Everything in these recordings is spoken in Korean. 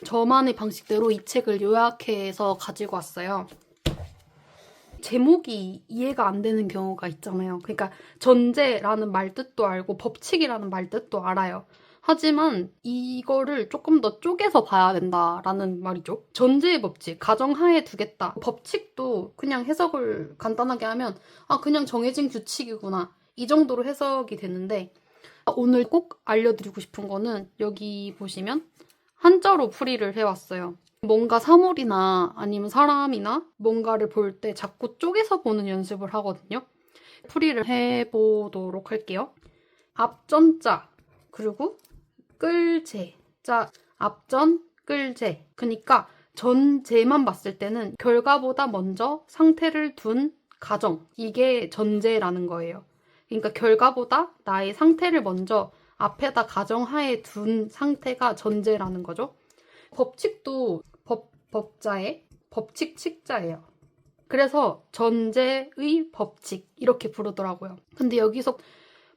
저만의 방식대로 이 책을 요약해서 가지고 왔어요. 제목이 이해가 안 되는 경우가 있잖아요. 그러니까 전제라는 말뜻도 알고 법칙이라는 말뜻도 알아요. 하지만 이거를 조금 더 쪼개서 봐야 된다라는 말이죠. 전제의 법칙, 가정하에 두겠다. 법칙도 그냥 해석을 간단하게 하면 그냥 정해진 규칙이구나. 이 정도로 해석이 되는데 오늘 꼭 알려드리고 싶은 거는 여기 보시면 한자로 풀이를 해왔어요. 뭔가 사물이나 아니면 사람이나 뭔가를 볼 때 자꾸 쪼개서 보는 연습을 하거든요. 풀이를 해보도록 할게요. 앞전자 그리고 끌제 자 앞전 끌제 그러니까 전제만 봤을 때는 결과보다 먼저 상태를 둔 가정 이게 전제라는 거예요. 그러니까 결과보다 나의 상태를 먼저 앞에다 가정하에 둔 상태가 전제라는 거죠. 법칙도 법자에 법칙 칙자예요. 그래서 전제의 법칙 이렇게 부르더라고요. 근데 여기서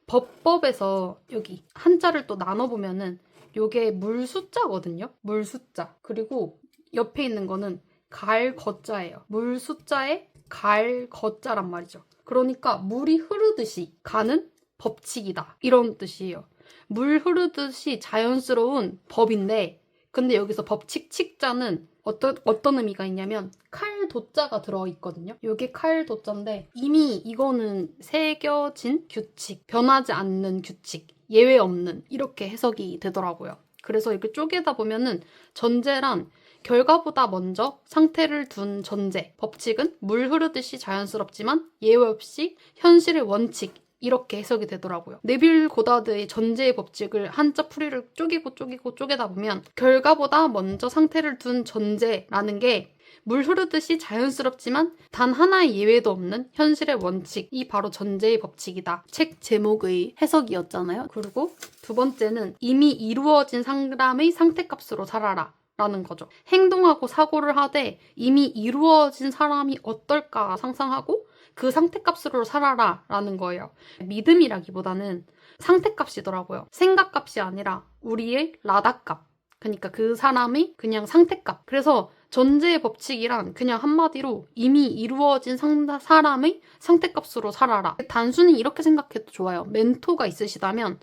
법에서 여기 한자를 또 나눠보면은 요게 물숫자거든요. 물숫자. 그리고 옆에 있는 거는 갈거자예요. 물숫자에 갈거자란 말이죠. 그러니까 물이 흐르듯이 가는 법칙이다. 이런 뜻이에요. 물 흐르듯이 자연스러운 법인데 근데 여기서 법칙 칙자는 어떤 의미가 있냐면 칼도자가 들어있거든요. 이게 칼도자인데 이미 이거는 새겨진 규칙, 변하지 않는 규칙, 예외 없는 이렇게 해석이 되더라고요. 그래서 이렇게 쪼개다 보면은 전제란 결과보다 먼저 상태를 둔 전제, 법칙은 물 흐르듯이 자연스럽지만 예외 없이 현실의 원칙, 이렇게 해석이 되더라고요. 네빌 고다드의 전제의 법칙을 한자 풀이를 쪼개다 보면 결과보다 먼저 상태를 둔 전제라는 게 물 흐르듯이 자연스럽지만 단 하나의 예외도 없는 현실의 원칙이 바로 전제의 법칙이다. 책 제목의 해석이었잖아요. 그리고 두 번째는 이미 이루어진 사람의 상태값으로 살아라. 라는 거죠. 행동하고 사고를 하되 이미 이루어진 사람이 어떨까 상상하고 그 상태값으로 살아라 라는 거예요. 믿음이라기보다는 상태값이더라고요. 생각값이 아니라 우리의 라다값. 그러니까 그 사람의 그냥 상태값. 그래서 전제의 법칙이란 그냥 한마디로 이미 이루어진 사람의 상태값으로 살아라. 단순히 이렇게 생각해도 좋아요. 멘토가 있으시다면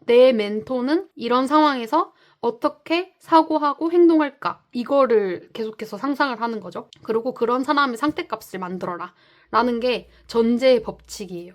내 멘토는 이런 상황에서 어떻게 사고하고 행동할까? 이거를 계속해서 상상을 하는 거죠. 그리고 그런 사람의 상태값을 만들어라. 라는 게 전제의 법칙이에요.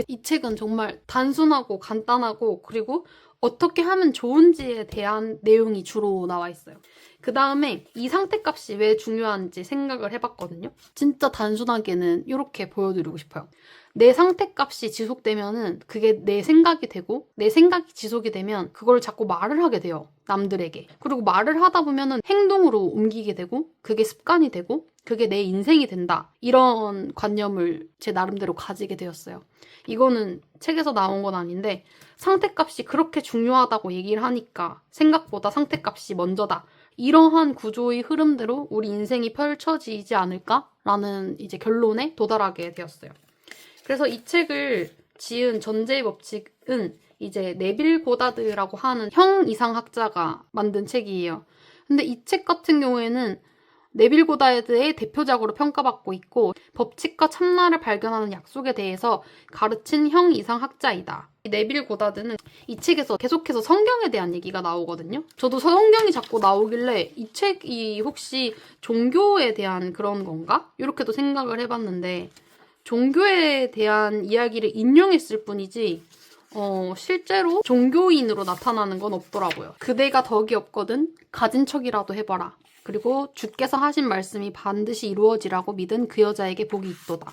이 책은 정말 단순하고 간단하고 그리고 어떻게 하면 좋은지에 대한 내용이 주로 나와 있어요. 그 다음에 이 상태값이 왜 중요한지 생각을 해봤거든요. 진짜 단순하게는 이렇게 보여드리고 싶어요. 내 상태값이 지속되면은 그게 내 생각이 되고 내 생각이 지속이 되면 그걸 자꾸 말을 하게 돼요. 남들에게. 그리고 말을 하다 보면은 행동으로 옮기게 되고 그게 습관이 되고 그게 내 인생이 된다. 이런 관념을 제 나름대로 가지게 되었어요. 이거는 책에서 나온 건 아닌데 상태값이 그렇게 중요하다고 얘기를 하니까 생각보다 상태값이 먼저다. 이러한 구조의 흐름대로 우리 인생이 펼쳐지지 않을까라는 이제 결론에 도달하게 되었어요. 그래서 이 책을 지은 전제의 법칙은 이제 네빌 고다드라고 하는 형이상학자가 만든 책이에요. 근데 이 책 같은 경우에는 네빌 고다드의 대표작으로 평가받고 있고 법칙과 참나를 발견하는 약속에 대해서 가르친 형이상학자이다. 네빌 고다드는 이 책에서 계속해서 성경에 대한 얘기가 나오거든요. 저도 성경이 자꾸 나오길래 이 책이 혹시 종교에 대한 그런 건가? 이렇게도 생각을 해봤는데 종교에 대한 이야기를 인용했을 뿐이지 실제로 종교인으로 나타나는 건 없더라고요. 그대가 덕이 없거든 가진 척이라도 해봐라. 그리고 주께서 하신 말씀이 반드시 이루어지라고 믿은 그 여자에게 복이 있도다.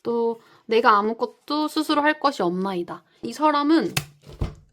또 내가 아무것도 스스로 할 것이 없나이다. 이 사람은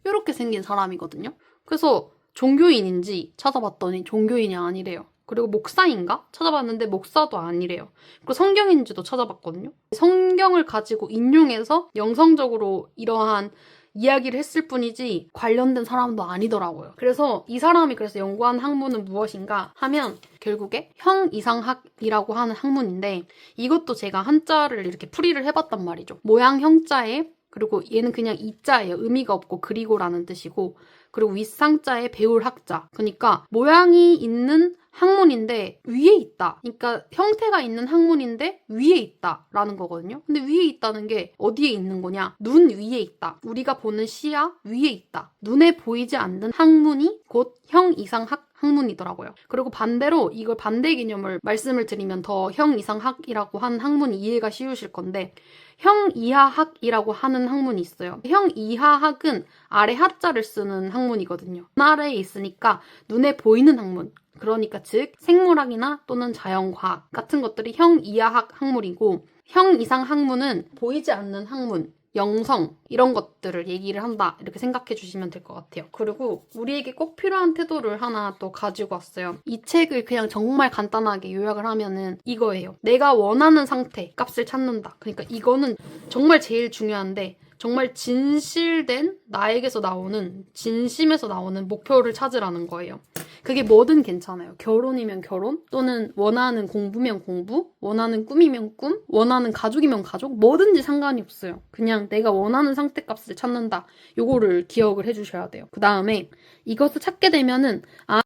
이렇게 생긴 사람이거든요. 그래서 종교인인지 찾아봤더니 종교인이 아니래요. 그리고 목사인가? 찾아봤는데 목사도 아니래요. 그리고 성경인지도 찾아봤거든요. 성경을 가지고 인용해서 영성적으로 이러한 이야기를 했을 뿐이지 관련된 사람도 아니더라고요. 그래서 이 사람이 그래서 연구한 학문은 무엇인가 하면 결국에 형이상학이라고 하는 학문인데 이것도 제가 한자를 이렇게 풀이를 해봤단 말이죠. 모양 형자에 그리고 얘는 그냥 이자예요. 의미가 없고 그리고라는 뜻이고 그리고 윗상자에 배울 학자. 그러니까 모양이 있는 학문인데 위에 있다. 그러니까 형태가 있는 학문인데 위에 있다라는 거거든요. 근데 위에 있다는 게 어디에 있는 거냐? 눈 위에 있다. 우리가 보는 시야 위에 있다. 눈에 보이지 않는 학문이 곧 형 이상 학문이더라고요. 그리고 반대로 이걸 반대 개념을 말씀을 드리면 더 형 이상 학이라고 하는 학문이 이해가 쉬우실 건데 형 이하 학이라고 하는 학문이 있어요. 형 이하 학은 아래 하자를 쓰는 학문이거든요. 눈 아래에 있으니까 눈에 보이는 학문. 그러니까 즉 생물학이나 또는 자연과학 같은 것들이 형 이하학 학문이고 형 이상 학문은 보이지 않는 학문, 영성 이런 것들을 얘기를 한다 이렇게 생각해 주시면 될 것 같아요. 그리고 우리에게 꼭 필요한 태도를 하나 또 가지고 왔어요. 이 책을 그냥 정말 간단하게 요약을 하면은 이거예요. 내가 원하는 상태 값을 찾는다. 그러니까 이거는 정말 제일 중요한데 정말 진실된 나에게서 나오는 진심에서 나오는 목표를 찾으라는 거예요. 그게 뭐든 괜찮아요. 결혼이면 결혼 또는 원하는 공부면 공부, 원하는 꿈이면 꿈, 원하는 가족이면 가족 뭐든지 상관이 없어요. 그냥 내가 원하는 상태값을 찾는다. 요거를 기억을 해주셔야 돼요. 그 다음에 이것을 찾게 되면은